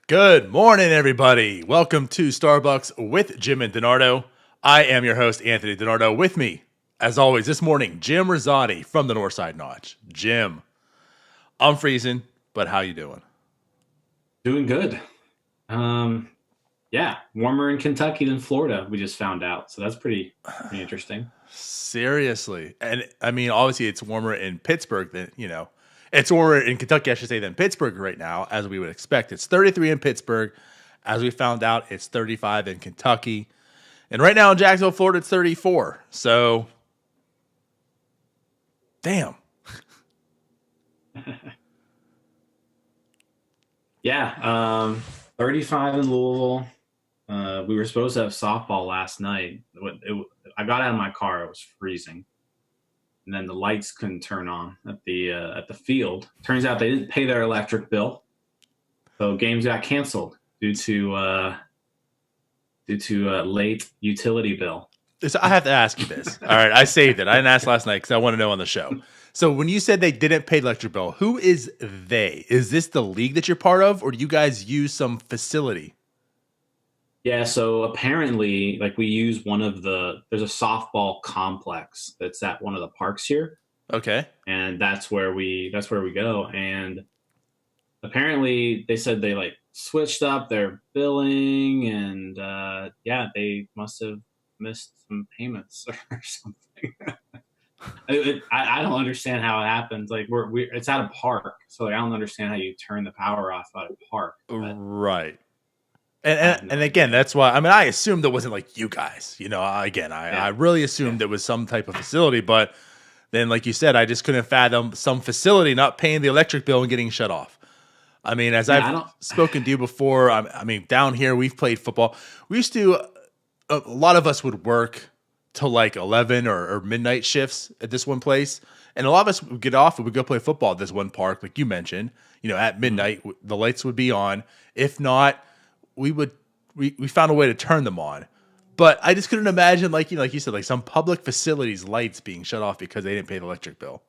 Good morning, everybody. Welcome to Starbucks with Jim and DiNardo. I am your host, Anthony DiNardo. With me, as always, this morning, Jim Rosati from the Northside Notch. Jim, I'm freezing, but how you doing? Doing good. Yeah, warmer in Kentucky than Florida. We just found out, so that's pretty interesting. Seriously. And I mean, obviously, it's warmer in Pittsburgh than, it's warmer in Kentucky, I should say, than Pittsburgh right now, as we would expect. It's 33 in Pittsburgh. As we found out, it's 35 in Kentucky. And right now in Jacksonville, Florida, it's 34. So, damn. Yeah, 35 in Louisville. We were supposed to have softball last night. I got out of my car; it was freezing, and then the lights couldn't turn on at the field. Turns out they didn't pay their electric bill, so games got canceled due to late utility bill. So I have to ask you this. All right, I saved it. I didn't ask last night because I want to know on the show. So when you said they didn't pay the electric bill, who is they? Is this the league that you're part of, or do you guys use some facility? Yeah, so apparently, like we use there's a softball complex that's at one of the parks here, Okay. and that's where we go. And apparently, they said they like switched up their billing, and yeah, they must have missed some payments or something. I don't understand how it happens. Like it's at a park, so like, I don't understand how you turn the power off at a park. But Right. I And have and no again, idea. that's why. I mean, I assumed it wasn't like you guys. I Yeah, really yeah, assumed it was some type of facility. But then, like you said, I just couldn't fathom some facility not paying the electric bill and getting shut off. I mean, as yeah. I I've don't. spoken to you before, I mean, down here we've played football. We used to. A lot of us would work till like 11 or midnight shifts at this one place, and a lot of us would get off and would go play football at this one park, like you mentioned. At Mhm. midnight the lights would be on. If not, we would we found a way to turn them on. But I just couldn't imagine, like you said, like some public facilities lights being shut off because they didn't pay the electric bill.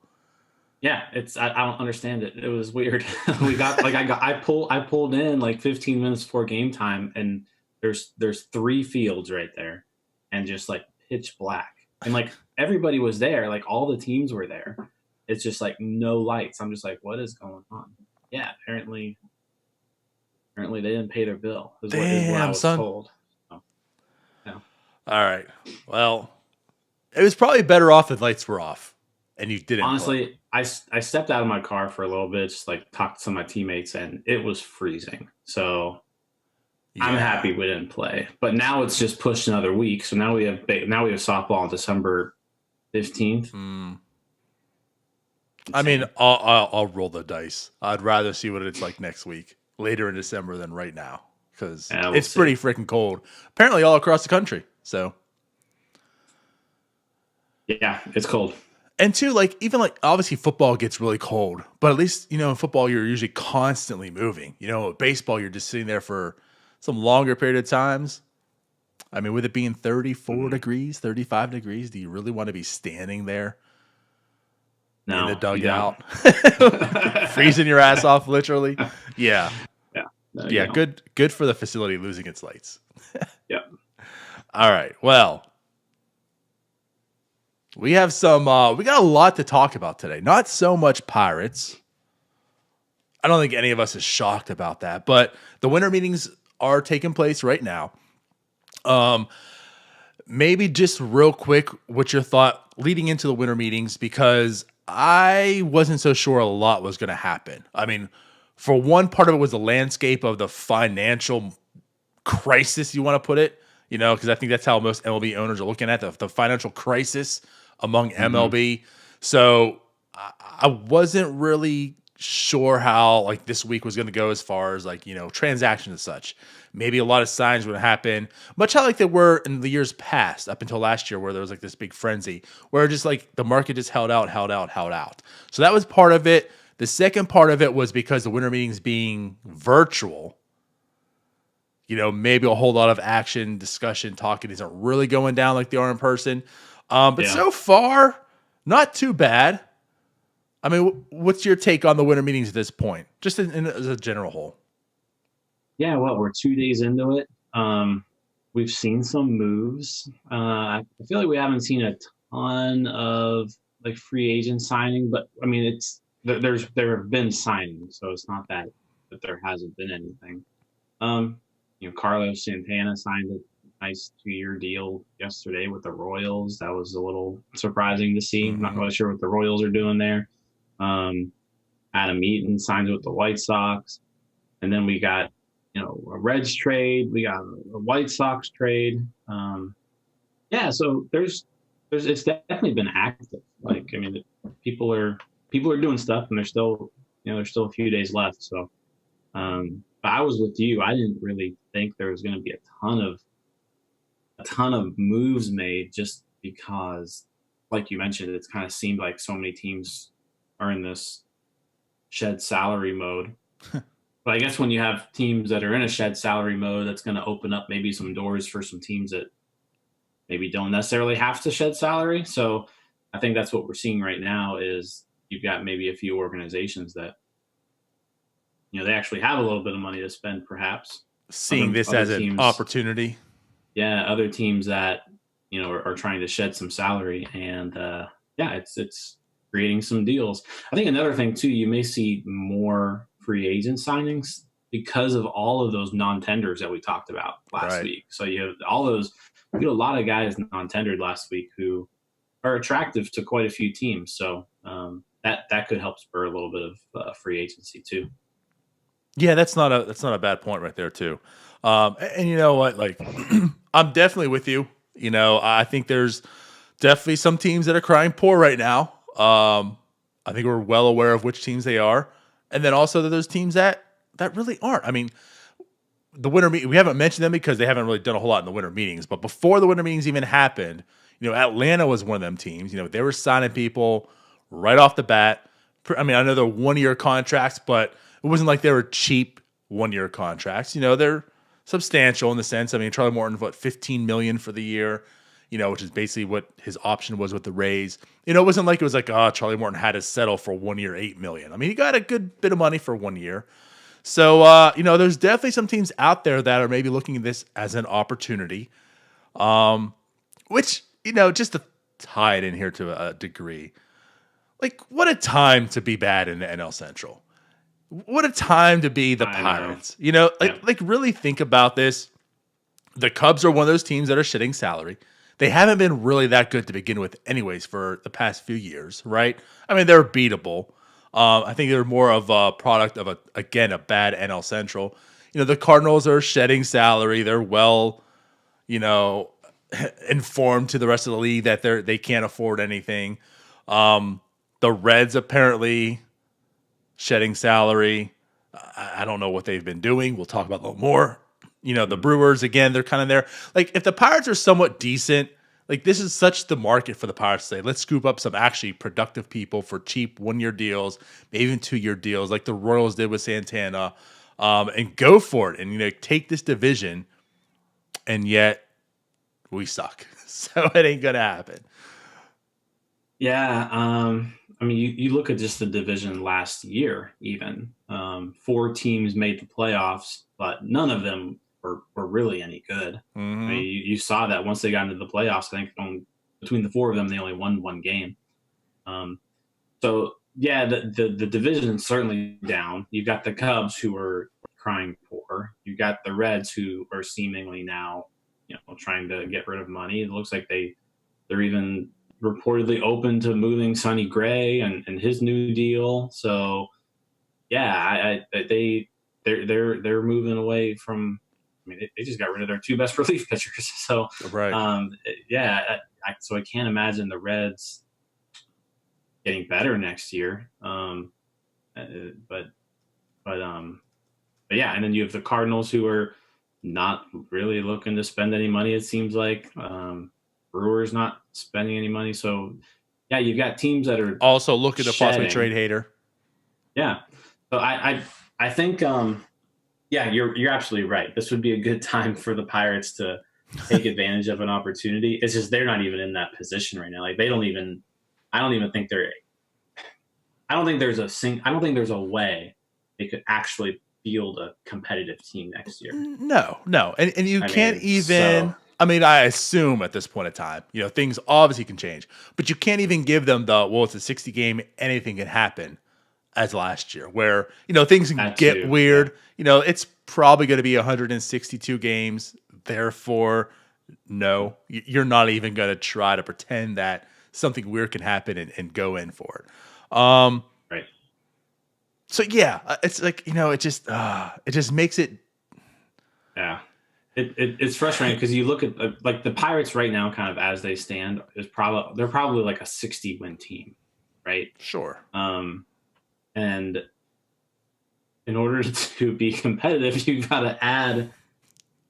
Yeah, I don't understand it. It was weird. We got like I pulled in like 15 minutes before game time, and there's three fields right there, and just like pitch black, and like everybody was there, like all the teams were there. It's just like no lights. I'm just like, what is going on? Yeah, apparently they didn't pay their bill. Is what I Damn, was son. told. So, yeah. All right. Well, it was probably better off if lights were off and you didn't play. Honestly, I stepped out of my car for a little bit, just like talked to some of my teammates, and it was freezing. So I'm Yeah. happy we didn't play. But now it's just pushed another week. So now we have softball on December 15th. Mm. I mean, Insane. I'll roll the dice. I'd rather see what it's like next week, later in December than right now, because Yeah, we'll it's pretty see. freaking cold. Apparently, all across the country. So, Yeah, it's cold. and two, like even like obviously football gets really cold, but at least in football you're usually constantly moving. Baseball you're just sitting there for some longer period of times. I mean, with it being 34 Mhm. degrees, 35 degrees, do you really want to be standing there in the No, you don't. dugout, freezing your ass off, literally? Yeah, Yeah, no, you yeah. don't. Good for the facility losing its lights. Yeah. All right. Well, we have some. We got a lot to talk about today. Not so much Pirates. I don't think any of us is shocked about that, but the winter meetings are taking place right now. Um, Maybe just real quick, what's your thought leading into the winter meetings? Because I wasn't so sure a lot was going to happen. I mean, for one part of it was the landscape of the financial crisis, you want to put it, because I think that's how most MLB owners are looking at the financial crisis among Hmm. MLB. So I wasn't really sure how like this week was going to go as far as like transactions and such. Maybe a lot of signs would happen, much how like they were in the years past, up until last year, where there was like this big frenzy, where just like the market just held out, held out, held out. So that was part of it. The second part of it was because the winter meetings being virtual. Maybe a whole lot of action, discussion, talking isn't really going down like they are in person. But Yeah. so far, not too bad. I mean, what's your take on the winter meetings at this point, just as a general whole? yeah, well, we're 2 days into it. We've seen some moves. I feel like we haven't seen a ton of like free agent signing, but I mean, there have been signings, so it's not that there hasn't been anything. Um, Carlos Santana signed a nice 2-year deal yesterday with the Royals. That was a little surprising to see. I'm not Mm-hmm. really sure what the Royals are doing there. Um, Adam Eaton signs with the White Sox. And then we got, a Reds trade. We got a White Sox trade. Yeah, so it's definitely been active. Like, I mean, people are people are doing stuff, and there's still a few days left. So, but I was with you. I didn't really think there was going to be a ton of moves made, just because, like you mentioned, it's kind of seemed like so many teams are in this shed salary mode. But I guess when you have teams that are in a shed salary mode, that's going to open up maybe some doors for some teams that maybe don't necessarily have to shed salary. So I think that's what we're seeing right now is you've got maybe a few organizations that they actually have a little bit of money to spend, perhaps. Seeing this Other as an teams, opportunity. yeah, other teams that are trying to shed some salary, and yeah, it's creating some deals. I think another thing too, you may see more free agent signings because of all of those non-tenders that we talked about last Right. week. So you have all those, you know, a lot of guys non-tendered last week who are attractive to quite a few teams. So that could help spur a little bit of free agency too. Yeah, that's not a bad point right there too. And you know what? Like, I'm definitely with you. I think there's definitely some teams that are crying poor right now. I think we're well aware of which teams they are, and then also that there's teams that really aren't. I mean, the winter we haven't mentioned them because they haven't really done a whole lot in the winter meetings. But before the winter meetings even happened, Atlanta was one of them teams. They were signing people right off the bat. I mean, I know they're 1-year contracts, but it wasn't like they were cheap 1-year contracts. They're substantial in the sense. I mean, Charlie Morton, what, 15 million for the year, which is basically what his option was with the Rays. It wasn't like it was like, oh, Charlie Morton had to settle for 1 year, 8 million. I mean, he got a good bit of money for 1 year. So, there's definitely some teams out there that are maybe looking at this as an opportunity, which, just to tie it in here to a degree, like, what a time to be bad in the NL Central. What a time to be the I know. Pirates. Yeah. Like really think about this. The Cubs are one of those teams that are shedding salary. They haven't been really that good to begin with, anyways, for the past few years, right? I mean, they're beatable. I think they're more of a product of a bad NL Central. The Cardinals are shedding salary. They're well, you know, informed to the rest of the league that they can't afford anything. The Reds apparently shedding salary. I don't know what they've been doing. We'll talk about a little more. The Brewers, again, they're kind of there. Like, if the Pirates are somewhat decent, like, this is such the market for the Pirates to say, let's scoop up some actually productive people for cheap 1-year deals, maybe even 2-year deals, like the Royals did with Santana, and go for it. And, take this division, and yet we suck. So it ain't going to happen. Yeah. I mean, you look at just the division last year, even 4 teams made the playoffs, but none of them were really any good. I Mm-hmm. mean, you saw that once they got into the playoffs, I think between the 4 of them, they only won 1 game. Um, so, yeah, the division is certainly down. You've got the Cubs who are crying poor. You've got the Reds who are seemingly now, trying to get rid of money. It looks like they're even reportedly open to moving Sonny Gray and his new deal. So yeah, they're moving away from. I mean, they just got rid of their 2 best relief pitchers. So Right. yeah, so I can't imagine the Reds getting better next year. Uh, but but but yeah, and then you have the Cardinals who are not really looking to spend any money. It seems like Brewers not spending any money. So yeah, you've got teams that are Also, looking to possibly trade shedding. Hater. Yeah, so I think yeah, you're absolutely right. This would be a good time for the Pirates to take advantage of an opportunity. It's just they're not even in that position right now. Like they don't even. I don't even think they're. I don't think there's a way they could actually field a competitive team next year. No. And you I can't mean, even, so I mean, I assume at this point in time, things obviously can change, but you can't even give them well, it's a 60 game, anything can happen as last year, where, things can that get too. Yeah. weird. It's probably going to be 162 games. Therefore, no, you're not even going to try to pretend that something weird can happen and go in for it. Right. So yeah, it's like, it just makes it. Yeah. It's frustrating because you look at like the Pirates right now, kind of as they stand, they're probably like a 60-win team, right? Sure. And in order to be competitive, you've got to add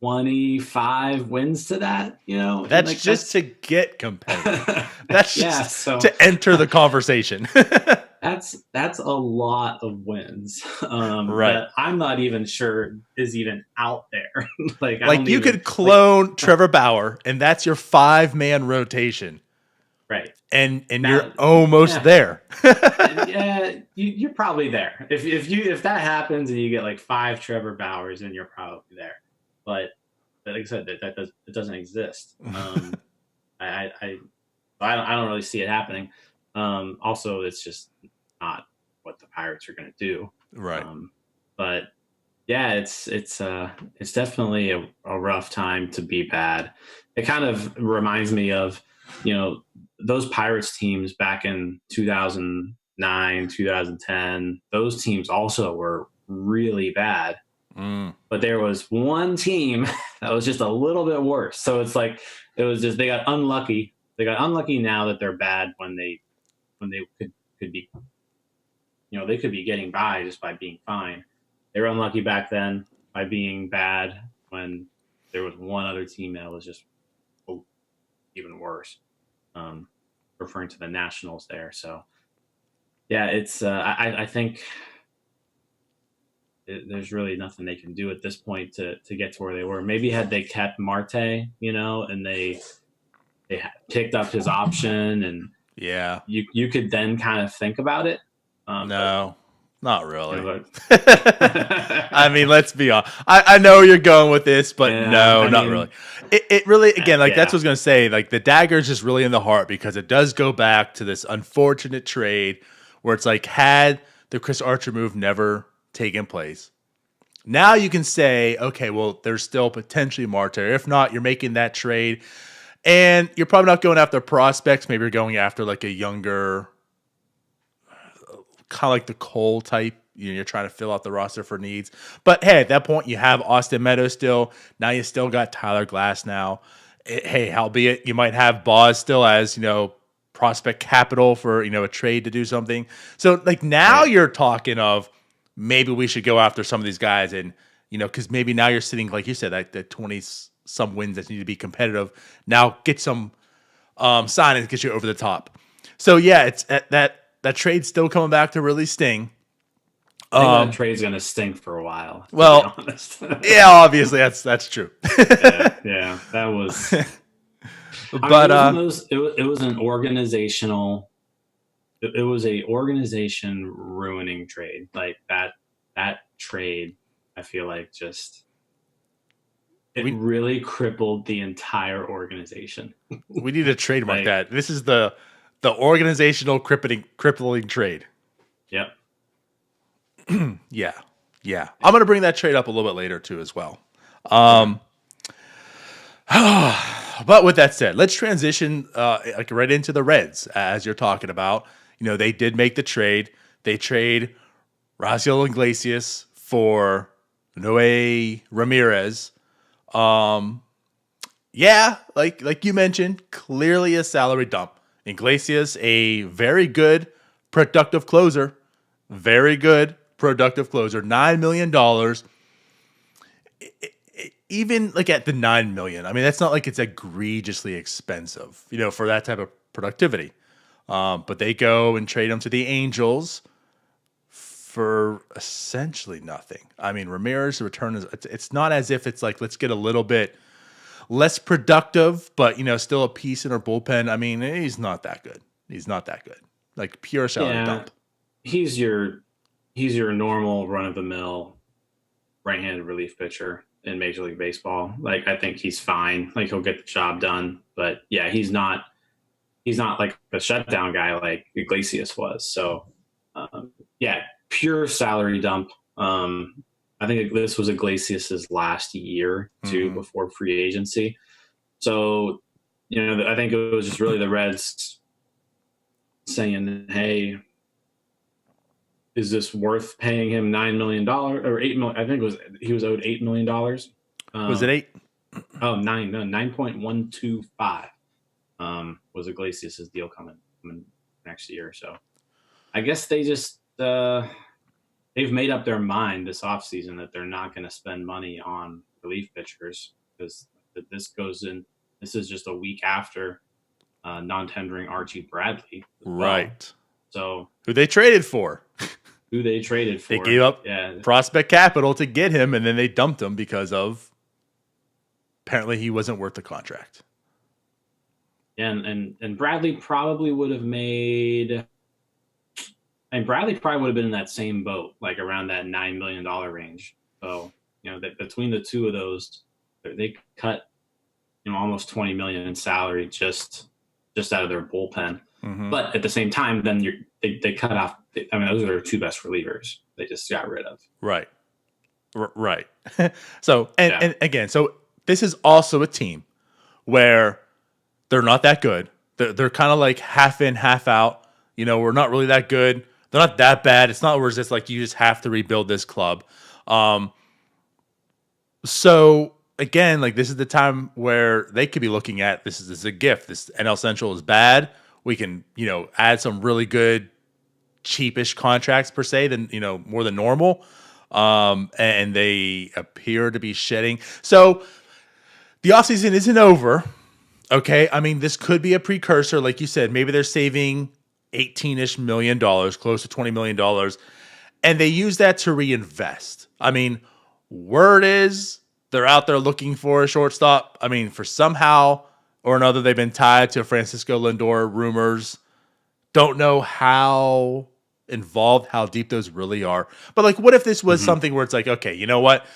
25 wins to that, and That's like just to get competitive. That's yeah, just so to enter the conversation. that's a lot of wins Right. that I'm not even sure is even out there. Like I Like don't you even could like clone Trevor Bauer, and that's your 5-man rotation, right and you're now. almost Yeah, there. yeah, you're probably there. If that happens and you get like 5 Trevor Bowers, then you're probably there. But like I said, it doesn't exist. I don't really see it happening. Also, it's just not what the Pirates are going to do. Right. But yeah, it's definitely a rough time to be bad. It kind of reminds me of those Pirates teams back in 2009, 2010. Those teams also were really bad, Mm. but there was one team that was just a little bit worse. So it's like it was just they got unlucky. They got unlucky now that they're bad when they could be they could be getting by just by being fine. They were unlucky back then by being bad when there was one other team that was just even worse. Um, Referring to the Nationals there. So yeah, it's I think there's really nothing they can do at this point to get to where they were. Maybe had they kept Marte, and they picked up his option, and Yeah. you could then kind of think about it. But No, not really. I but mean, let's be honest. I know where you're going with this, but yeah, no, I not really. mean, It really, again, like that's yeah, what I was going to say. Like the dagger is just really in the heart because it does go back to this unfortunate trade where it's like, had the Chris Archer move never taken place, now you can say, okay, well, there's still potentially Marte. If not, you're making that trade. And you're probably not going after prospects. Maybe you're going after like a younger, kind of like the Cole type. You're trying to fill out the roster for needs. But hey, at that point, you have Austin Meadows still. Now you still got Tyler Glass now. Hey, albeit you might have Boz still as, prospect capital for, a trade to do something. So like now right. you're talking of maybe we should go after some of these guys and, because maybe now you're sitting, like you said, like the 20 some wins that need to be competitive. Now get some signings, get you over the top. So yeah, it's that trade's still coming back to really sting. I think that trade's gonna stink for a while, to be Well, honest. yeah, obviously that's true. Yeah, that was. I mean, But it was an organizational. It was a organization ruining trade. Like that trade, I feel like just it we really crippled the entire organization. we need to trademark Like, that. This is the organizational crippling trade. yep. Yeah. Yeah. I'm going to bring that trade up a little bit later too as well. But with that said, let's transition like right into the Reds as you're talking about. They did make the trade. They trade Raziel Iglesias for Noe Ramirez. Yeah, like you mentioned, clearly a salary dump. Iglesias, a very good productive closer. Very good productive closer. $9 million. Even like at the 9 million, I mean, that's not like it's egregiously expensive, for that type of productivity. But they go and trade him to the Angels for essentially nothing. I mean, Ramirez return is it's not as if it's like let's get a little bit less productive, but still a piece in our bullpen. I mean, he's not that good. He's not that good. Like pure salary Yeah, dump. he's your normal run of the mill right-handed relief pitcher in Major League Baseball. Like I think he's fine. Like he'll get the job done. But yeah, he's not like a shutdown guy like Iglesias was. So yeah, pure salary dump. I think this was Iglesias's last year too before free agency. So I think it was just really the Reds saying, "Hey, is this worth paying him $9 million or $8 million? I think he was owed $8 million. Was it 8? Oh, 9.125 was Iglesias' deal coming next year. So I guess they just they've made up their mind this offseason that they're not going to spend money on relief pitchers because this goes in. This is just a week after non-tendering Archie Bradley. Right. So who they traded for? They gave up prospect capital to get him, and then they dumped him because of apparently he wasn't worth the contract. And Bradley probably would have made. And Bradley probably would have been in that same boat, like around that $9 million range. So that between the two of those, they cut almost $20 million in salary just out of their bullpen. Mm-hmm. But at the same time, then they cut off. I mean, those are their two best relievers. They just got rid of. Right. So and again, so this is also a team where they're not that good. They're kind of like half in, half out. We're not really that good. They're not that bad. It's not where it's just like you just have to rebuild this club. So again, like this is the time where they could be looking at this is a gift. This NL Central is bad. We can add some really good cheapish contracts per se than more than normal. And they appear to be shedding. So the offseason isn't over. Okay. I mean, this could be a precursor. Like you said, maybe they're saving $18-ish million, close to $20 million. And they use that to reinvest. I mean, word is they're out there looking for a shortstop. I mean, for somehow or another, they've been tied to Francisco Lindor rumors. Don't know how involved, how deep those really are. But like, what if this was something where it's like, okay, you know what?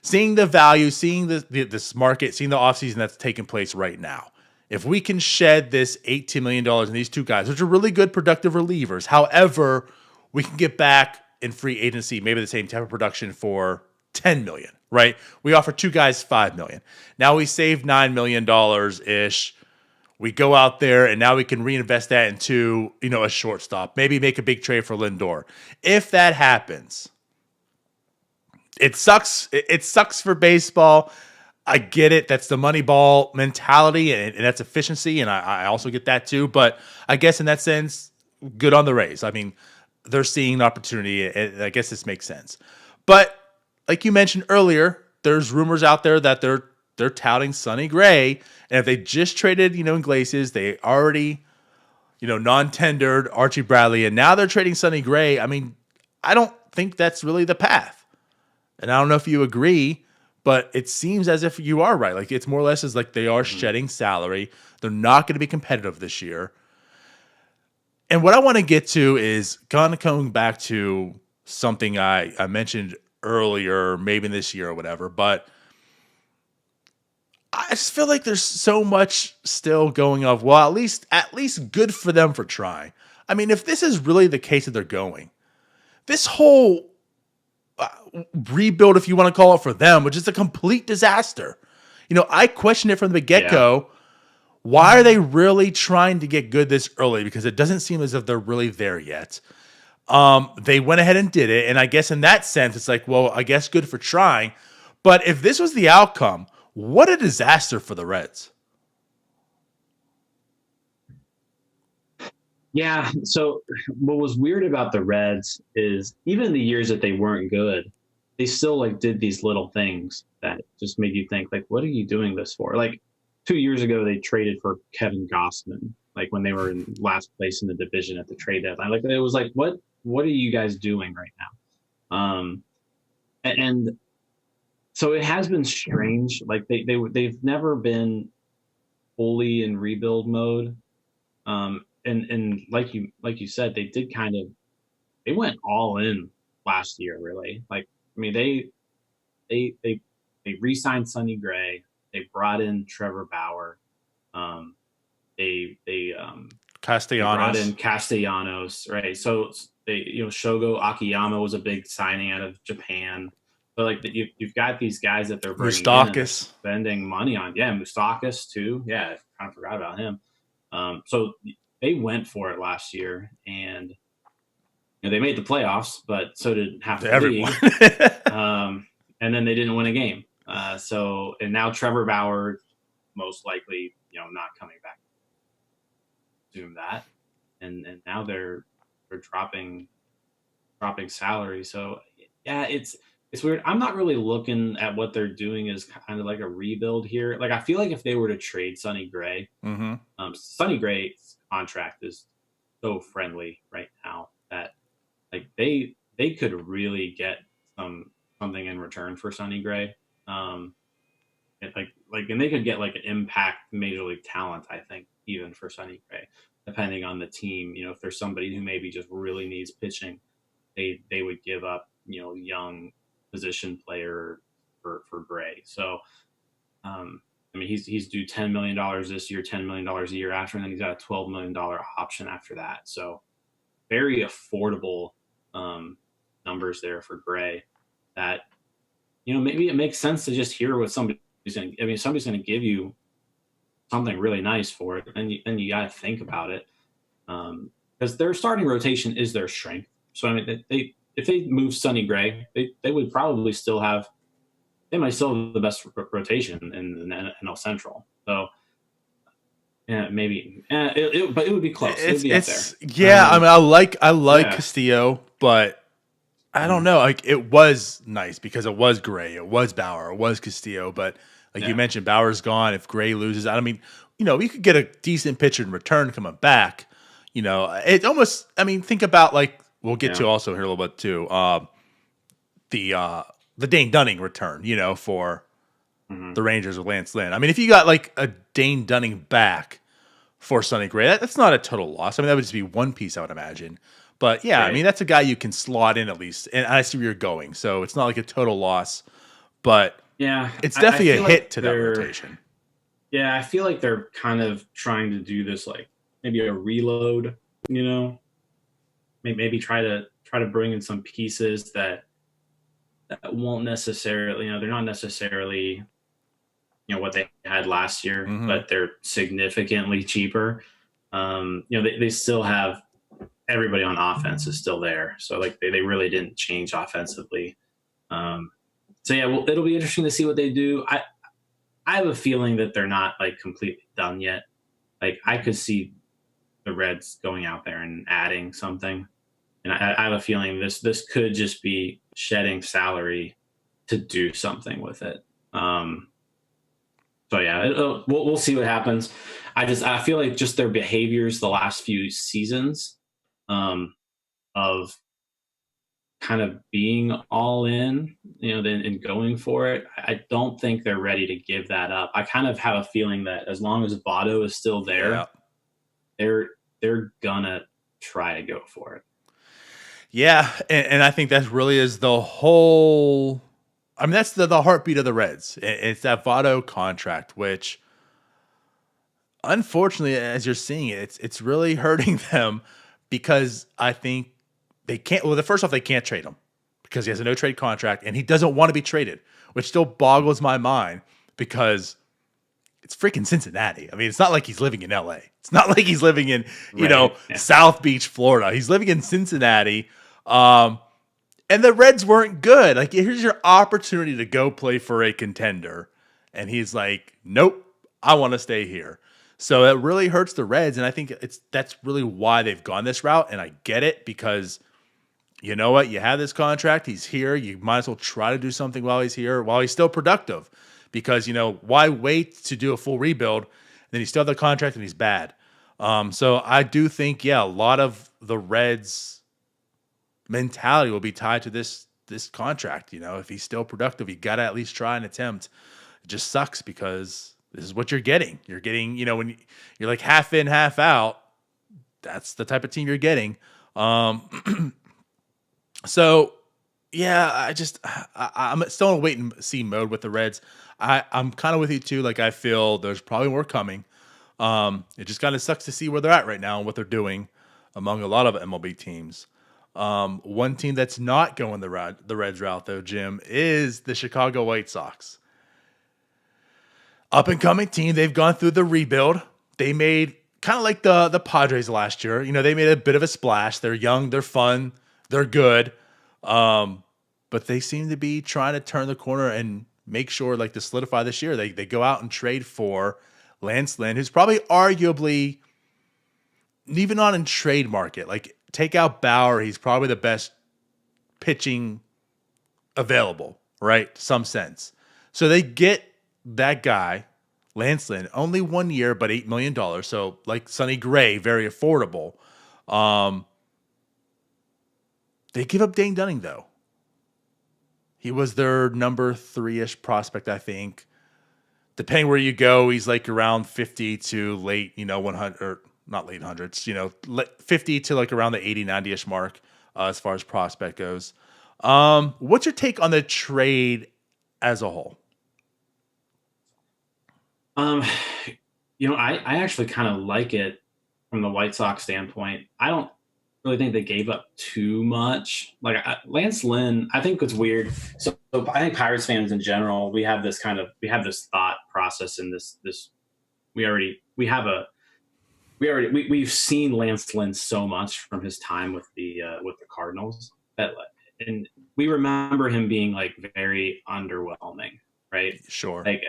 Seeing the value, seeing this market, seeing the offseason that's taking place right now. If we can shed this $18 million in these two guys, which are really good, productive relievers, however, we can get back in free agency, maybe the same type of production for $10 million, right? We offer two guys $5 million. Now we save $9 million ish. We go out there and now we can reinvest that into, a shortstop. Maybe make a big trade for Lindor. If that happens, it sucks. It sucks for baseball. I get it. That's the money ball mentality and that's efficiency. And I also get that too. But I guess in that sense, good on the Rays. I mean, they're seeing an opportunity. And I guess this makes sense. But like you mentioned earlier, there's rumors out there that they're touting Sonny Gray. And if they just traded, Iglesias, they already, non-tendered Archie Bradley. And now they're trading Sonny Gray. I mean, I don't think that's really the path. And I don't know if you agree, but it seems as if you are right. Like it's more or less as like they are shedding salary. They're not going to be competitive this year. And what I want to get to is kind of coming back to something I mentioned earlier, maybe this year or whatever, but I just feel like there's so much still going on. Well, at least good for them for trying. I mean, if this is really the case that they're going, this whole rebuild, if you want to call it for them, which is a complete disaster. I questioned it from the get-go. Yeah. Why are they really trying to get good this early? Because it doesn't seem as if they're really there yet. They went ahead and did it. And I guess in that sense, it's like, well, I guess good for trying. But if this was the outcome, what a disaster for the Reds. Yeah. So what was weird about the Reds is even the years that they weren't good, they still did these little things that just made you think what are you doing this for? 2 years ago, they traded for Kevin Gossman, when they were in last place in the division at the trade deadline. It was what are you guys doing right now? And so it has been strange. They've never been fully in rebuild mode. And like you said, they did they went all in last year, really. they re-signed Sonny Gray. They brought in Trevor Bauer. Um, they brought in Castellanos, Castellanos, right? So they, Shogo Akiyama was a big signing out of Japan. But like you've got these guys that they're bringing in and they're Mustakis. spending money on. Yeah, Mustakis too. Yeah, I kind of forgot about him. So they went for it last year, and they made the playoffs, but so did half the Everyone. league. And then they didn't win a game. And now Trevor Bauer most likely not coming back. Assume that, and now they're dropping salary. So yeah, it's weird. I'm not really looking at what they're doing as kind of like a rebuild here. Like I feel like if they were to trade Sonny Gray, Mm-hmm. Sonny Gray's contract is so friendly right now that like they could really get something in return for Sonny Gray. And and they could get like an impact major league talent, I think, even for Sonny Gray, depending on the team. If there's somebody who maybe just really needs pitching, they would give up, young position player for Gray. So, I mean, he's due $10 million this year, $10 million a year after, and then he's got a $12 million option after that. So, very affordable numbers there for Gray. That maybe it makes sense to just hear what somebody's going to. I mean, somebody's going to give you something really nice for it, and you got to think about it, because their starting rotation is their strength. So I mean, if they move Sonny Gray, they would probably still have. They might still have the best rotation in the NL Central. So. Yeah, maybe, but it would be close. It would be up there. Yeah. I mean, I like yeah. Castillo, but I don't know. Like it was nice because it was Gray, it was Bauer, it was Castillo. But like you mentioned, Bauer's gone. If Gray loses, I mean, we could get a decent pitcher in return coming back. It almost. I mean, think about like we'll get to also here a little bit too. The Dane Dunning return. For the Rangers with Lance Lynn. I mean, if you got like a Dane Dunning back for Sonny Gray, that's not a total loss. I mean, that would just be one piece, I would imagine. But yeah, right. I mean, that's a guy you can slot in at least, and I see where you're going. So it's not like a total loss, but yeah, it's definitely a hit to that rotation. Yeah, I feel like they're kind of trying to do this, like maybe a reload. Maybe try to bring in some pieces that won't necessarily, they're not necessarily, what they had last year, but they're significantly cheaper. They still have everybody on offense is still there. So like they really didn't change offensively. So yeah, well, it'll be interesting to see what they do. I have a feeling that they're not like completely done yet. Like I could see the Reds going out there and adding something. And I have a feeling this could just be shedding salary to do something with it. So yeah, we'll see what happens. I feel like just their behaviors the last few seasons, of kind of being all in, and going for it. I don't think they're ready to give that up. I kind of have a feeling that as long as Votto is still there, they're gonna try to go for it. Yeah, and I think that really is the whole. I mean, that's the heartbeat of the Reds. It's that Votto contract, which, unfortunately, as you're seeing it, it's really hurting them because I think they can't. Well, first off, they can't trade him because he has a no trade contract and he doesn't want to be traded, which still boggles my mind because it's freaking Cincinnati. I mean, it's not like he's living in LA. It's not like he's living in South Beach, Florida. He's living in Cincinnati. And the Reds weren't good. Like, here's your opportunity to go play for a contender. And he's like, nope, I want to stay here. So it really hurts the Reds. And I think that's really why they've gone this route. And I get it because you know what? You have this contract. He's here. You might as well try to do something while he's here, while he's still productive. Because, why wait to do a full rebuild? Then you still have the contract and he's bad. So I do think, a lot of the Reds' mentality will be tied to this contract. If he's still productive, you got to at least try and attempt. It just sucks because this is what you're getting. You're getting, when you're like half in, half out, that's the type of team you're getting. So Yeah, I'm still in wait and see mode with the Reds. I'm kind of with you too. Like I feel there's probably more coming. It just kind of sucks to see where they're at right now and what they're doing among a lot of MLB teams. One team that's not going the Reds route though, Jim, is the Chicago White Sox. Up and coming team. They've gone through the rebuild. They made kind of like the Padres last year. You know, they made a bit of a splash. They're young, they're fun, they're good. But they seem to be trying to turn the corner and make sure, like, to solidify this year, they go out and trade for Lance Lynn, who's probably arguably even not in trade market. Like, take out Bauer, he's probably the best pitching available, right? Some sense. So they get that guy, Lance Lynn, only 1 year, but $8 million. So like Sonny Gray, very affordable. Um, they give up Dane Dunning though. He was their number 3-ish prospect, I think. Depending where you go, he's like around 50 to late, 100, or not late hundreds, 50 to like around the 80, 90-ish mark as far as prospect goes. What's your take on the trade as a whole? Um, I actually kind of like it from the White Sox standpoint. I don't really think they gave up too much. Like Lance Lynn, I think it's weird. So I think Pirates fans in general, we have this thought process in this. We've seen Lance Lynn so much from his time with the Cardinals that, and we remember him being like very underwhelming, right? Sure. Like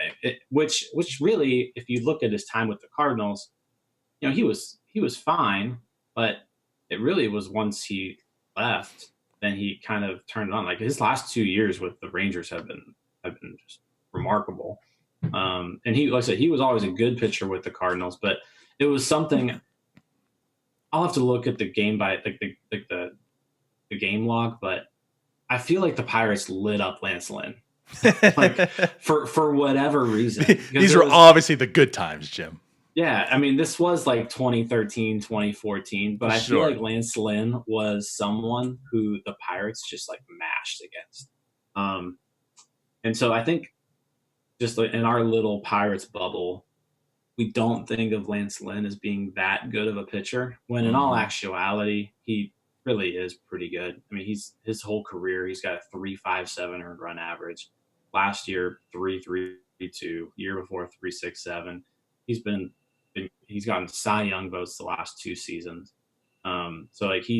which really, if you look at his time with the Cardinals, he was fine, but it really was once he left, then he kind of turned it on. Like his last 2 years with the Rangers have been just remarkable. And he, like I said, he was always a good pitcher with the Cardinals, but it was something. I'll have to look at the game by the game log, but I feel like the Pirates lit up Lance Lynn, like for whatever reason. These were obviously the good times, Jim. Yeah, I mean, this was like 2013, 2014, but I feel Sure. like Lance Lynn was someone who the Pirates just like mashed against. Um, and so I think just like in our little Pirates bubble, we don't think of Lance Lynn as being that good of a pitcher, when in all Hmm. actuality, he really is pretty good. I mean, his whole career, he's got a 3.57 earned run average. Last year, 3.32. Year before, 3.67. He's he's gotten Cy Young votes the last 2 seasons. So like he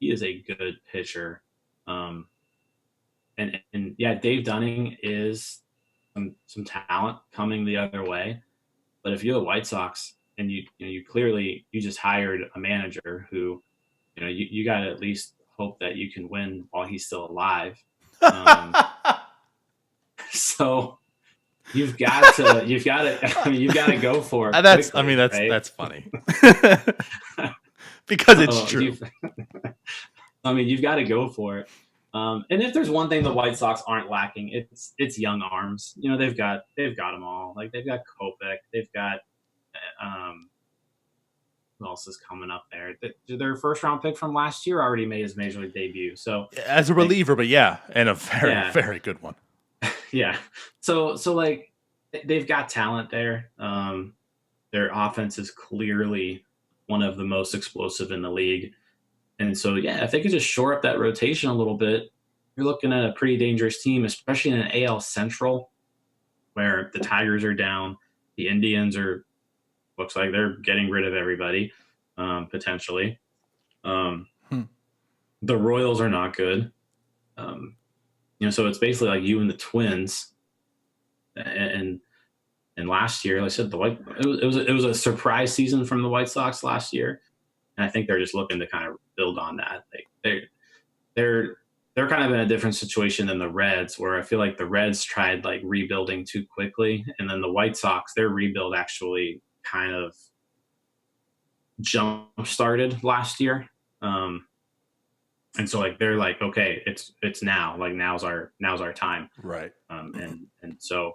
is a good pitcher. Um, and yeah, Dave Dunning is some talent coming the other way. But if you're the White Sox and you clearly you just hired a manager who, you got to at least hope that you can win while he's still alive. Um, so you've got to go for it. Quickly, right? That's funny because it's true. I mean, you've got to go for it. And if there's one thing the White Sox aren't lacking, it's young arms. They've got them all. Like they've got Kopech, they've got who else is coming up there? Their first round pick from last year already made his major league debut. So As a like, reliever, but yeah, and a very, yeah, very good one. yeah. So like they've got talent there. Their offense is clearly one of the most explosive in the league. And so, yeah, if they could just shore up that rotation a little bit, you're looking at a pretty dangerous team, especially in an AL Central where the Tigers are down, the Indians looks like they're getting rid of everybody, potentially. Um, Hmm. the Royals are not good. So it's basically like you and the Twins, and last year, like I said, it was a surprise season from the White Sox last year, and I think they're just looking to kind of build on that. Like they're kind of in a different situation than the Reds, where I feel like the Reds tried like rebuilding too quickly, and then the White Sox, their rebuild actually kind of jump started last year. And so like they're like, okay, it's now, like now's our time. Right. And so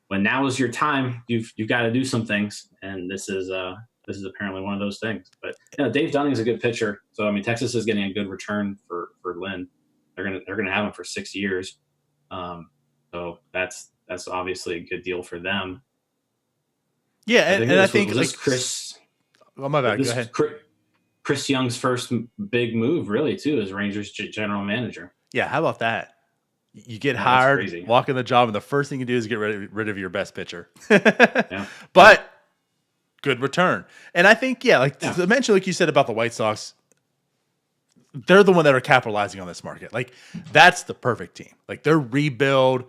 when now is your time, you've got to do some things, and this is apparently one of those things. But Dave Dunning is a good pitcher, so I mean Texas is getting a good return for Lynn. They're gonna have him for 6 years. So that's obviously a good deal for them. Yeah, I think and I this think was this like, Chris. oh my bad, go This was ahead. Chris Young's first big move, really, too, as Rangers general manager. Yeah, how about that? You get Yeah, that's hired, crazy. walk in the job, and the first thing you do is get rid of your best pitcher. Yeah, yeah, But good return. And I think, yeah, like yeah. to mention, like you said about the White Sox, they're the one that are capitalizing on this market. Like that's the perfect team. Like their rebuild,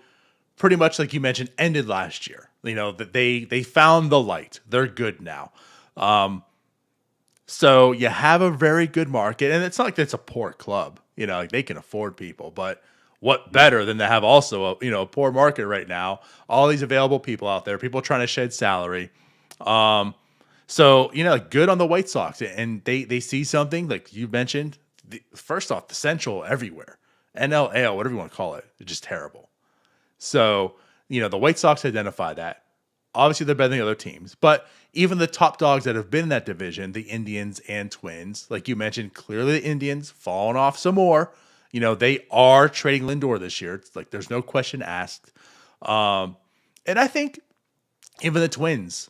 pretty much like you mentioned, ended last year. You know that they found the light. They're good now. So you have a very good market, and it's not like it's a poor club. You know, like they can afford people, but what better than to have also a poor market right now? All these available people out there, people trying to shed salary. So like good on the White Sox, and they see something like you mentioned. First off, the Central everywhere, NL, AL, whatever you want to call it, it's just terrible. So the White Sox identify that. Obviously, they're better than the other teams, but even the top dogs that have been in that division, the Indians and Twins, like you mentioned, clearly the Indians falling off some more. They are trading Lindor this year. It's like there's no question asked. And I think even the Twins,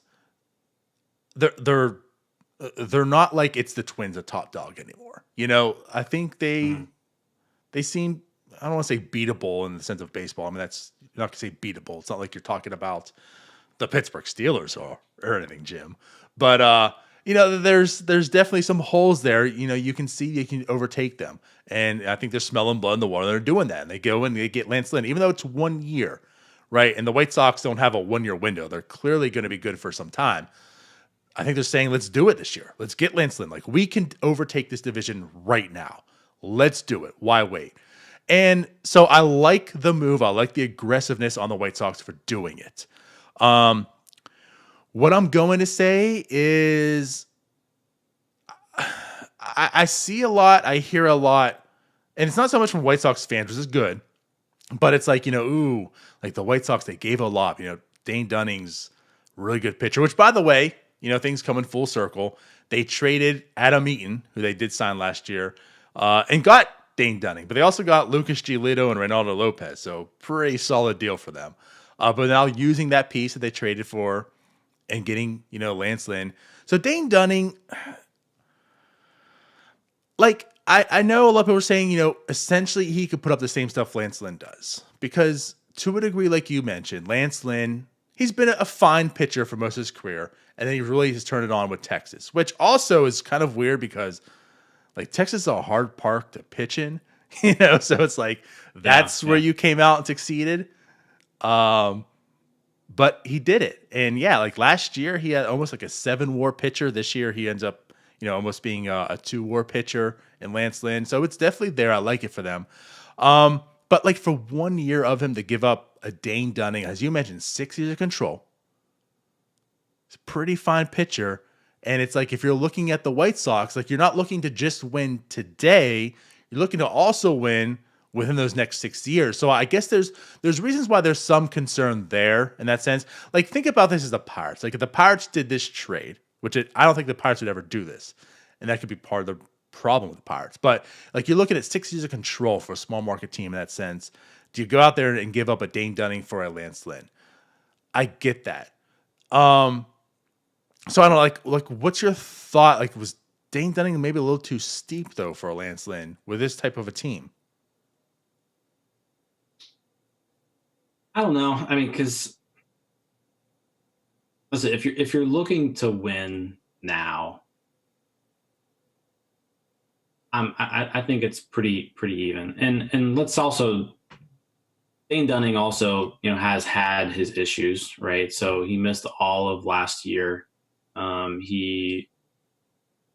they're they're not like it's the Twins a top dog anymore. I think Mhm. they seem, I don't want to say beatable in the sense of baseball. I mean, that's you're not going to say beatable. It's not like you're talking about the Pittsburgh Steelers or anything, Jim. But there's definitely some holes there. You can see you can overtake them, and I think they're smelling blood in the water. They're doing that, and they go and they get Lance Lynn, even though it's 1 year, right? And the White Sox don't have a 1 year window. They're clearly going to be good for some time. I think they're saying, let's do it this year. Let's get Lance Lynn. Like we can overtake this division right now. Let's do it. Why wait? And so I like the move. I like the aggressiveness on the White Sox for doing it. What I'm going to say is I see a lot, I hear a lot, and it's not so much from White Sox fans, which is good, but it's like, ooh, like the White Sox, they gave a lot. Dane Dunning's a really good pitcher, which by the way, things coming full circle. They traded Adam Eaton, who they did sign last year, and got Dane Dunning, but they also got Lucas Giolito and Reynaldo Lopez, so pretty solid deal for them. But now using that piece that they traded for and getting, Lance Lynn. So Dane Dunning, like, I know a lot of people are saying, essentially he could put up the same stuff Lance Lynn does. Because to a degree, like you mentioned, Lance Lynn, he's been a fine pitcher for most of his career. And then he really has turned it on with Texas, which also is kind of weird because, like, Texas is a hard park to pitch in, so it's like, that's where you came out and succeeded. But he did it. And yeah, like last year, he had almost like a 7-WAR pitcher. This year, he ends up, almost being a 2-WAR pitcher in Lance Lynn. So it's definitely there. I like it for them. But like for 1 year of him to give up a Dane Dunning, as you mentioned, 6 years of control, it's a pretty fine pitcher. And it's like if you're looking at the White Sox, like you're not looking to just win today, you're looking to also win within those next 6 years. So I guess there's reasons why there's some concern there in that sense. Like think about this as the Pirates. Like if the Pirates did this trade, which I don't think the Pirates would ever do this, and that could be part of the problem with the Pirates. But like you're looking at 6 years of control for a small market team in that sense. Do you go out there and give up a Dane Dunning for a Lance Lynn? I get that. So I don't know, like what's your thought? Like was Dane Dunning maybe a little too steep though for a Lance Lynn with this type of a team? I don't know. I mean, because listen, if you're looking to win now, I think it's pretty even. And let's also Dane Dunning also has had his issues, right? So he missed all of last year.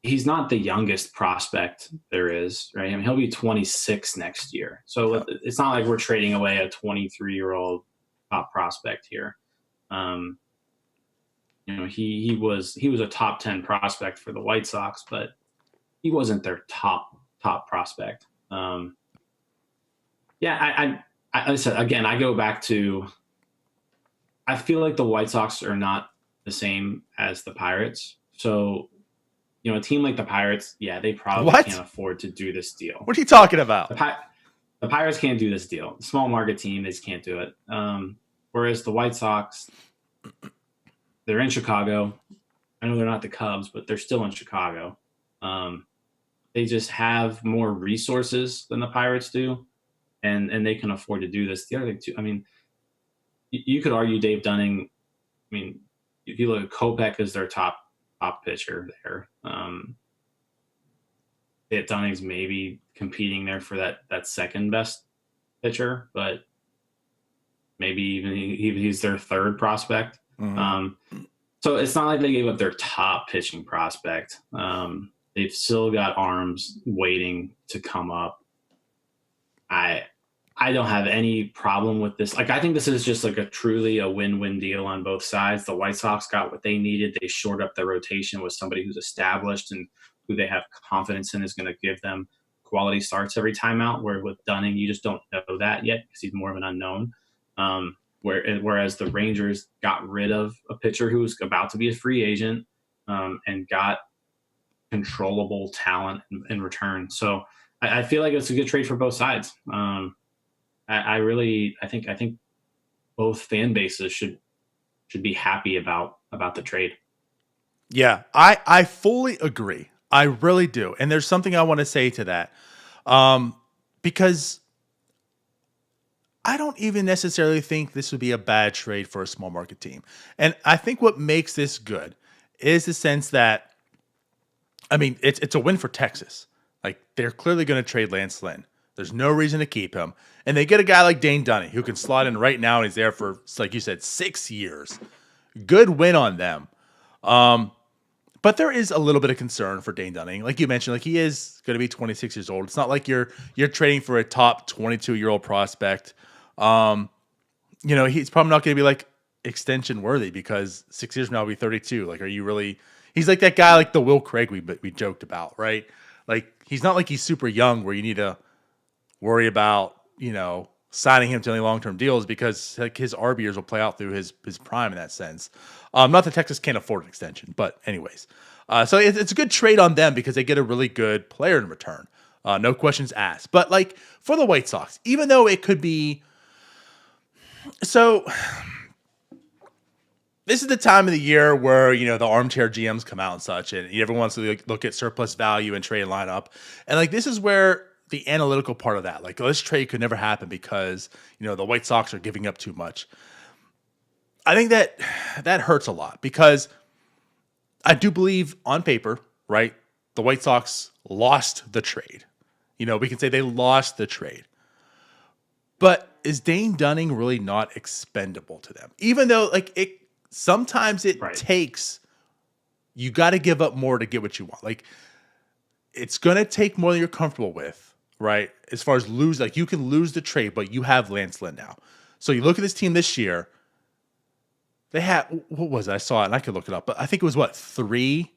He's not the youngest prospect there is, right? I mean, he'll be 26 next year. So Yep. it's not like we're trading away a 23-year-old top prospect here. Um, he was a top 10 prospect for the White Sox, but he wasn't their top prospect. Yeah, I said again, I go back to I feel like the White Sox are not the same as the Pirates. So, a team like the Pirates, yeah, they probably can't What? afford to do this deal. What are you talking about? The, Pi- the Pirates can't do this deal. Small market team, they just can't do it. Whereas the White Sox, they're in Chicago. I know they're not the Cubs, but they're still in Chicago. They just have more resources than the Pirates do, and they can afford to do this. The other thing too, I mean, you could argue Dave Dunning. I mean, if you look at Kopech as their top pitcher there, Dunning's maybe competing there for that second best pitcher, but maybe even he's their third prospect. So it's not like they gave up their top pitching prospect. They've still got arms waiting to come up. I don't have any problem with this. Like, I think this is just like truly a win-win deal on both sides. The White Sox got what they needed. They shored up their rotation with somebody who's established and who they have confidence in is going to give them quality starts every time out. Where with Dunning, you just don't know that yet because he's more of an unknown. Whereas the Rangers got rid of a pitcher who was about to be a free agent and got controllable talent in return. So I feel like it's a good trade for both sides. I think both fan bases should be happy about the trade. Yeah, I fully agree. I really do. And there's something I want to say to that. Because I don't even necessarily think this would be a bad trade for a small market team. And I think what makes this good is the sense that, I mean, it's a win for Texas. Like, they're clearly going to trade Lance Lynn. There's no reason to keep him. And they get a guy like Dane Dunning who can slot in right now, and he's there for, like you said, 6 years. Good win on them. But there is a little bit of concern for Dane Dunning. Like you mentioned, like, he is going to be 26 years old. It's not like you're trading for a top 22-year-old prospect. You know, he's probably not going to be like extension worthy because 6 years from now he'll be 32. Like, are you really? He's like that guy, like the Will Craig we joked about, right? Like, he's not like he's super young where you need to worry about, you know, signing him to any long-term deals because like his RB years will play out through his prime in that sense. Not that Texas can't afford an extension, but anyways. So it's a good trade on them because they get a really good player in return. No questions asked. But like for the White Sox, even though it could be so, this is the time of the year where, you know, the armchair GMs come out and such, and everyone wants to look at surplus value and trade lineup. And like, this is where the analytical part of that, like, oh, this trade could never happen because, you know, the White Sox are giving up too much. I think that hurts a lot because I do believe on paper, right, the White Sox lost the trade. You know, we can say they lost the trade. But is Dane Dunning really not expendable to them? Even though, like, sometimes it takes, you got to give up more to get what you want. Like, it's going to take more than you're comfortable with, right? As far as lose, like, you can lose the trade, but you have Lance Lynn now. So you look at this team this year, they had, what was it? I saw it and I could look it up, but I think it was what, 3?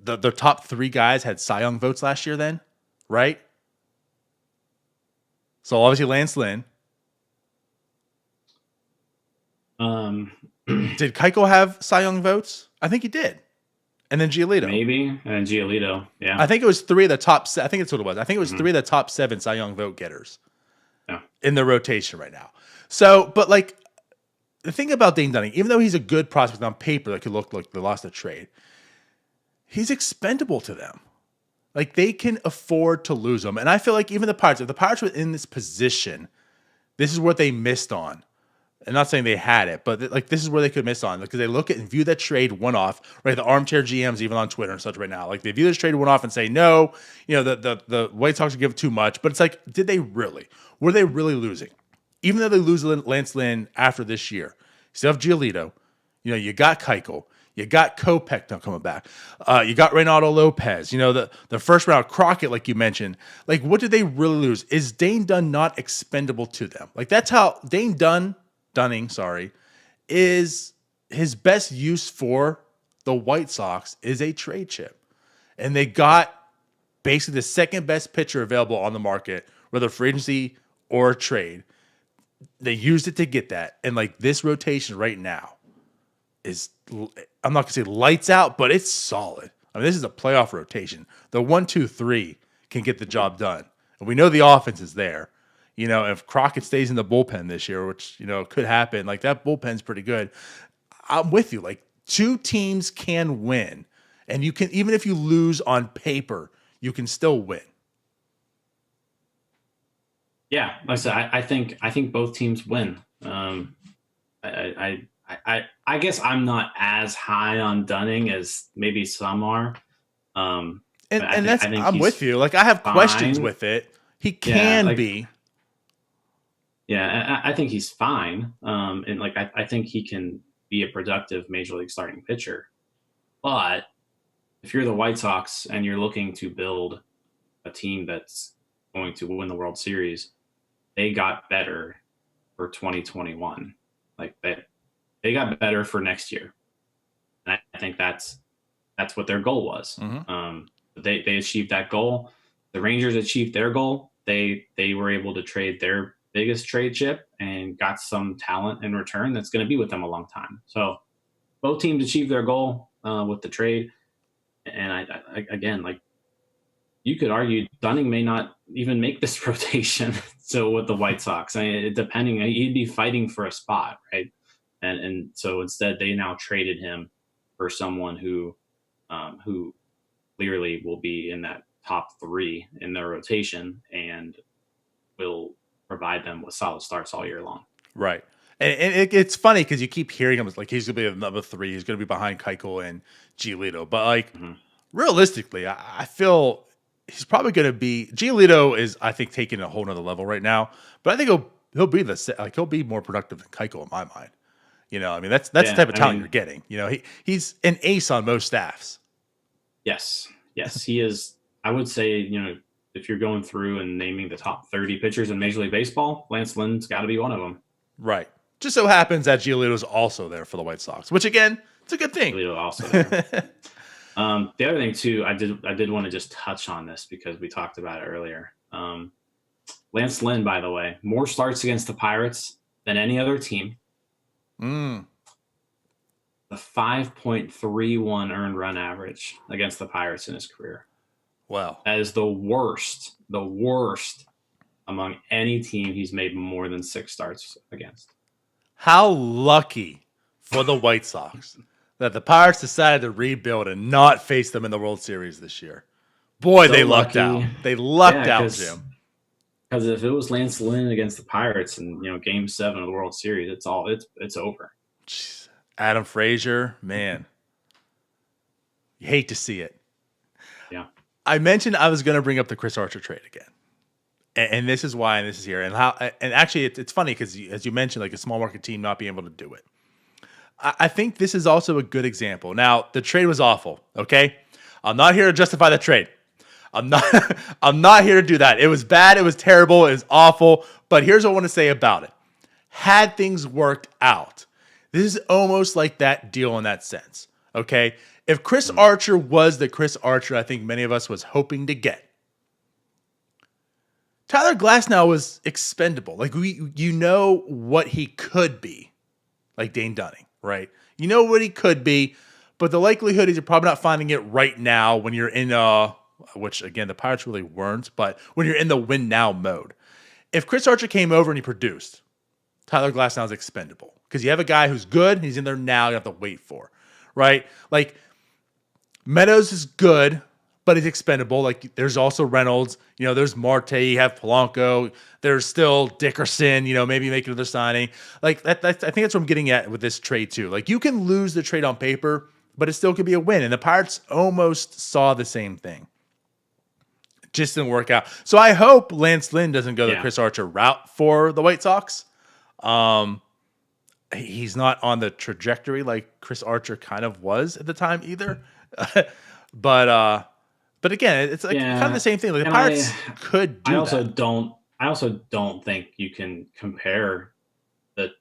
The top 3 guys had Cy Young votes last year then, right? So obviously Lance Lynn. Did Keuchel have Cy Young votes? I think he did. And then Giolito. Maybe. And then Giolito, yeah. I think it was 3 of the top, I think that's what it was. I think it was 3 of the top 7 Cy Young vote getters in the rotation right now. So, but like, the thing about Dane Dunning, even though he's a good prospect on paper that could look like they lost the trade, he's expendable to them. Like, they can afford to lose him. And I feel like even the Pirates, if the Pirates were in this position, this is what they missed on. I'm not saying they had it, but like, this is where they could miss on, because they look at and view that trade one off, right? The armchair GMs, even on Twitter and such right now, like, they view this trade one off and say, no, you know, the White Sox give too much. But it's like, did they really? Were they really losing? Even though they lose Lance Lynn after this year, you still have Giolito, you know, you got Keuchel, you got Kopech now coming back, you got Reynaldo Lopez, you know, the first round Crockett, like you mentioned. Like, what did they really lose? Is Dane Dunn not expendable to them? Like, that's how Dunning, is his best use for the White Sox is a trade chip. And they got basically the second best pitcher available on the market, whether free agency or trade. They used it to get that. And like, this rotation right now is, I'm not going to say lights out, but it's solid. I mean, this is a playoff rotation. The 1, 2, 3 can get the job done. And we know the offense is there. If Crockett stays in the bullpen this year, which, could happen, like that bullpen's pretty good. I'm with you. Like two teams can win. And you can, even if you lose on paper, you can still win. Yeah, like I said, I think both teams win. I guess I'm not as high on Dunning as maybe some are. But And that's, I think I'm he's with you. Like I have questions fine. with it. He Yeah, can be. yeah, I think he's fine. And like I think he can be a productive major league starting pitcher. But if you're the White Sox and you're looking to build a team that's going to win the World Series, they got better for 2021. Like they got better for next year. And I think that's what their goal was. Mm-hmm. They achieved that goal. The Rangers achieved their goal. They were able to trade their biggest trade chip and got some talent in return that's going to be with them a long time. So both teams achieved their goal with the trade. And I again, like you could argue Dunning may not even make this rotation. So with the White Sox, depending, he'd be fighting for a spot, right? And so instead, they now traded him for someone who clearly will be in that top 3 in their rotation and will provide them with solid starts all year long. Right. And it's funny because you keep hearing him like he's going to be number 3. He's going to be behind Keuchel and Giolito. But like realistically, I feel he's probably going to be. Giolito is, I think, taking a whole nother level right now. But I think he'll be more productive than Keuchel in my mind. I mean that's the type of talent you're getting. He's an ace on most staffs. Yes, he is. I would say if you're going through and naming the top 30 pitchers in Major League Baseball, Lance Lynn's got to be one of them. Right. Just so happens that Giolito's also there for the White Sox, which again, it's a good thing. Giolito also there. The other thing too, I did want to just touch on this because we talked about it earlier. Lance Lynn, by the way, more starts against the Pirates than any other team. The 5.31 earned run average against the Pirates in his career. Wow. That is the worst among any team he's made more than 6 starts against. How lucky for the White Sox that the Pirates decided to rebuild and not face them in the World Series this year. Boy, so they lucked out. They lucked out, Jim. Because if it was Lance Lynn against the Pirates in Game 7 of the World Series, it's over. Jeez. Adam Frazier, man, you hate to see it. Yeah, I mentioned I was going to bring up the Chris Archer trade again, and this is why, and this is here, and how. And actually, it's funny because as you mentioned, like a small market team not being able to do it. I think this is also a good example. Now, the trade was awful. Okay, I'm not here to justify the trade. I'm not here to do that. It was bad. It was terrible. It was awful. But here's what I want to say about it. Had things worked out, this is almost like that deal in that sense. Okay, if Chris Archer was the Chris Archer I think many of us was hoping to get, Tyler Glasnow was expendable. Like you know what he could be, like Dane Dunning, right? You know what he could be, but the likelihood is you're probably not finding it right now when you're in which again the Pirates really weren't, but when you're in the win now mode. If Chris Archer came over and he produced, Tyler Glasnow is expendable because you have a guy who's good, he's in there now, you have to wait for, right? Like Meadows is good, but he's expendable. Like there's also Reynolds, there's Marte, you have Polanco, there's still Dickerson, maybe make another signing. Like I think that's what I'm getting at with this trade too. Like you can lose the trade on paper, but it still could be a win. And the Pirates almost saw the same thing. Just didn't work out. So I hope Lance Lynn doesn't go the Chris Archer route for the White Sox. He's not on the trajectory like Chris Archer kind of was at the time either. But again, it's like kind of the same thing. Like the Pirates could do that. I also don't think you can compare the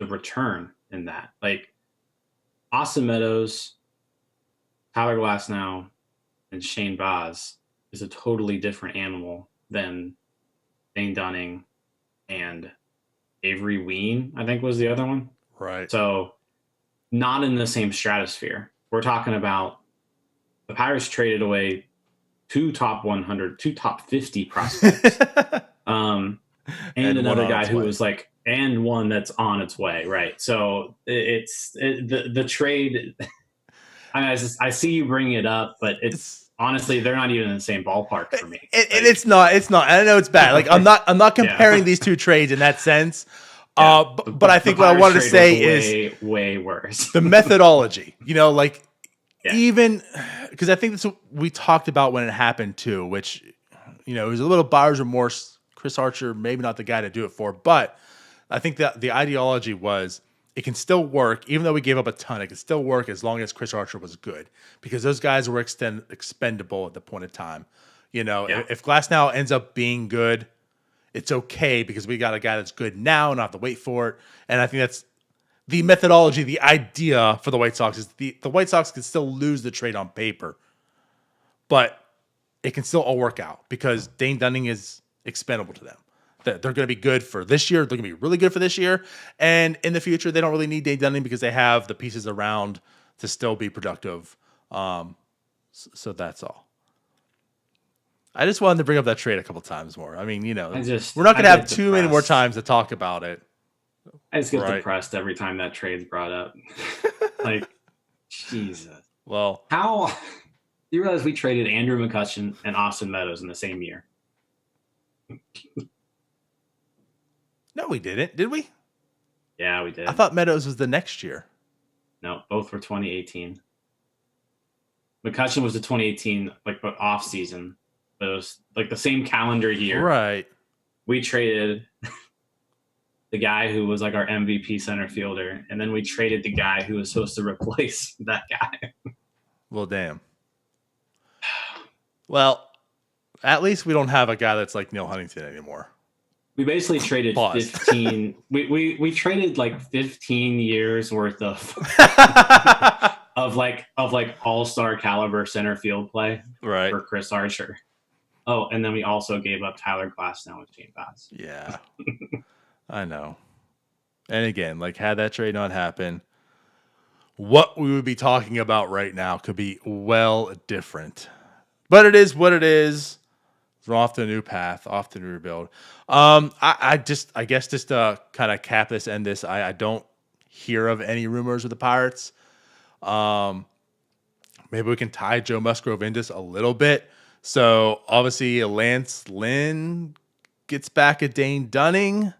return in that. Like Austin Meadows, Tyler Glasnow, and Shane Baz is a totally different animal than Dane Dunning and Avery Ween, I think was the other one. Right. So not in the same stratosphere. We're talking about the Pirates traded away two top 100, two top 50 prospects, and And one another on guy its who way. was like, and one that's on its way, right? So the trade. I mean, I see you bringing it up, but it's It's honestly they're not even in the same ballpark for me. and Like, it's not. It's not. I know it's bad. Like I'm not comparing yeah, these two trades in that sense. yeah. But I The think what I Pirates wanted to trade was say is way worse. the methodology. Like Yeah, even because I think that's what we talked about when it happened too, which it was a little buyer's remorse. Chris Archer, maybe not the guy to do it for, but I think that the ideology was it can still work, even though we gave up a ton. It can still work as long as Chris Archer was good, because those guys were expendable at the point of time. yeah, If Glass now ends up being good, it's okay because we got a guy that's good now and not have to wait for it. And I think that's the methodology, the idea for the White Sox is the White Sox can still lose the trade on paper, but it can still all work out because Dane Dunning is expendable to them. They're going to be good for this year. They're going to be really good for this year. And in the future, they don't really need Dane Dunning because they have the pieces around to still be productive. So that's all. I just wanted to bring up that trade a couple times more. I mean, we're not going I to have get too many more depressed. times to talk about it. I just get Right. depressed every time that trade's brought up. Like, Jesus, Well, how do you realize we traded Andrew McCutchen and Austin Meadows in the same year? no, we didn't. Did we? Yeah, we did. I thought Meadows was the next year. No, both were 2018. McCutchen was the 2018 but off season, but it was like the same calendar year. Right. We traded the guy who was like our MVP center fielder, and then we traded the guy who was supposed to replace that guy. Well, damn. Well, at least we don't have a guy that's like Neil Huntington anymore. We basically traded Pause. 15. We traded like 15 years worth of of all-star caliber center field play Right. for Chris Archer. Oh, and then we also gave up Tyler Glasnow with Shane Baz. Yeah. I know. And again, like had that trade not happen, what we would be talking about right now could be well different. But it is what it is. We're off to a new path, off to a new rebuild. I guess just to kind of cap this, end this, I don't hear of any rumors with the Pirates. Maybe we can tie Joe Musgrove into this a little bit. So obviously, Lance Lynn gets back at Dane Dunning.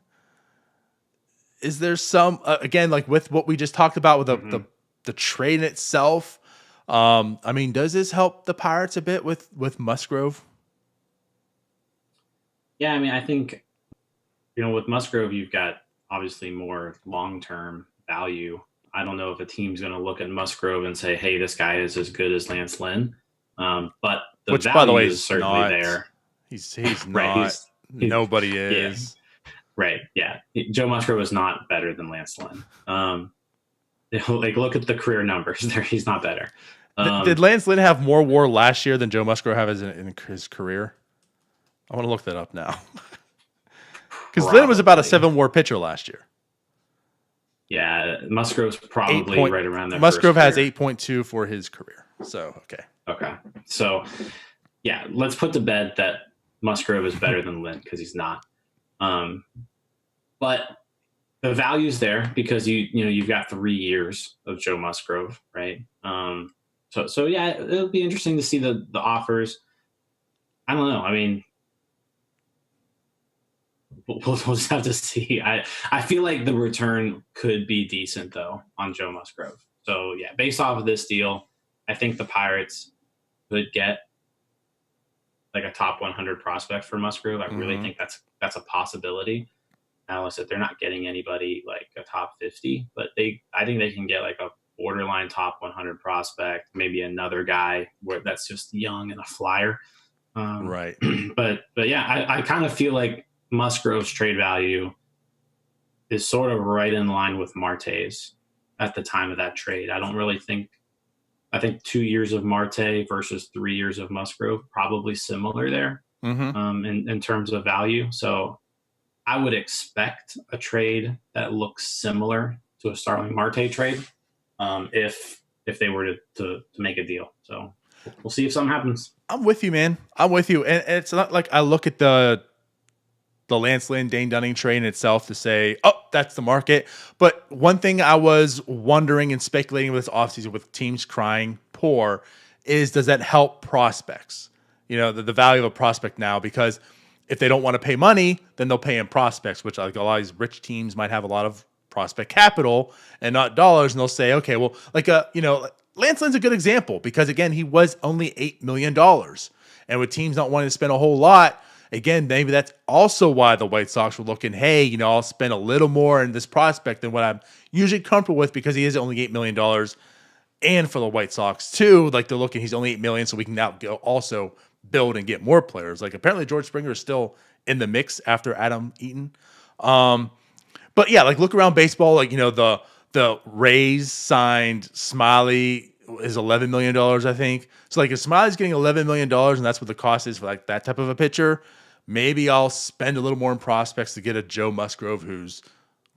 Is there some again like with what we just talked about with the trade in itself? I mean, does this help the Pirates a bit with Musgrove? Yeah, I mean, I think with Musgrove, you've got obviously more long-term value. I don't know if a team's going to look at Musgrove and say, "Hey, this guy is as good as Lance Lynn," but the Which, value by the way, is certainly there. He's Right? not. Nobody is. Yeah, right. Yeah, Joe Musgrove is not better than Lance Lynn. Like look at the career numbers there; he's not better. Did Lance Lynn have more WAR last year than Joe Musgrove have in his career? I want to look that up now. Because Lynn was about a 7 WAR pitcher last year. Yeah, Musgrove's probably right around there. Musgrove has 8.2 for his career. So, okay. Okay. So, yeah, let's put to bed that Musgrove is better than Lynn because he's not. But the value's there because you've got 3 years of Joe Musgrove, right? So yeah, it'll be interesting to see the offers. I don't know. I mean, we'll just have to see. I feel like the return could be decent though on Joe Musgrove. So yeah, based off of this deal, I think the Pirates could get like a top 100 prospect for Musgrove. I really think that's a possibility. Now, I said they're not getting anybody like a top 50, but I think they can get like a borderline top 100 prospect, maybe another guy where that's just young and a flyer. Right. But yeah, I kind of feel like Musgrove's trade value is sort of right in line with Marte's at the time of that trade. I think 2 years of Marte versus 3 years of Musgrove, probably similar there in terms of value. So I would expect a trade that looks similar to a Starling Marte trade if they were to make a deal. So we'll see if something happens. I'm with you, man. I'm with you. And it's not like I look at the Lance Lynn, Dane Dunning trade in itself to say, oh, that's the market. But one thing I was wondering and speculating with this offseason with teams crying poor is, does that help prospects? You know, the value of a prospect now, because if they don't want to pay money, then they'll pay in prospects, which like a lot of these rich teams might have a lot of prospect capital and not dollars. And they'll say, okay, well, like, Lance Lynn's a good example because, again, he was only $8 million. And with teams not wanting to spend a whole lot, again, maybe that's also why the White Sox were looking, hey, I'll spend a little more in this prospect than what I'm usually comfortable with because he is only $8 million. And for the White Sox, too, like they're looking, he's only $8 million, so we can now go also build and get more players. Like apparently George Springer is still in the mix after Adam Eaton. But yeah, like look around baseball, like, the Rays signed Smiley is $11 million, I think. So like if Smiley's getting $11 million and that's what the cost is for like that type of a pitcher, maybe I'll spend a little more in prospects to get a Joe Musgrove who's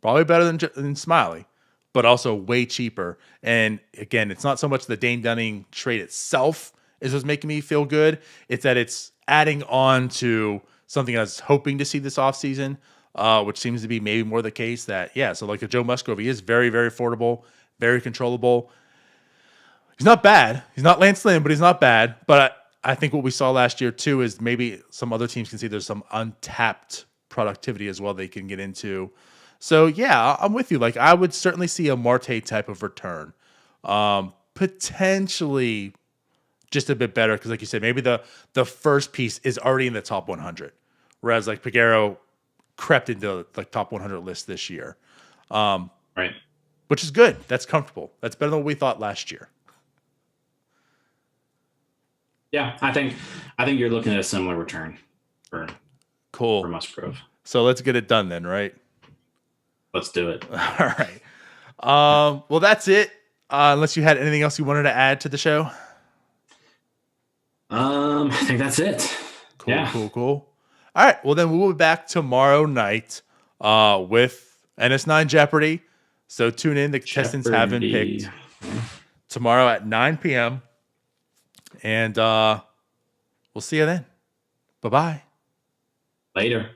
probably better than Smiley, but also way cheaper. And again, it's not so much the Dane Dunning trade itself is what's making me feel good. It's that it's adding on to something I was hoping to see this offseason, which seems to be maybe more the case that, yeah, so like a Joe Musgrove, he is very, very affordable, very controllable. He's not bad. He's not Lance Lynn, but he's not bad. But I think what we saw last year, too, is maybe some other teams can see there's some untapped productivity as well they can get into. So, yeah, I'm with you. Like, I would certainly see a Marte type of return. Potentially just a bit better because, like you said, maybe the first piece is already in the top 100, whereas, like, Peguero crept into, like, top 100 list this year. Right. Which is good. That's comfortable. That's better than what we thought last year. Yeah, I think you're looking at a similar return for Musgrove. So let's get it done then, right? Let's do it. All right. Well, that's it. Unless you had anything else you wanted to add to the show. I think that's it. Cool. All right. Well, then we'll be back tomorrow night with NS9 Jeopardy. So tune in. The contestants have been picked tomorrow at 9 p.m. And we'll see you then. Bye-bye. Later.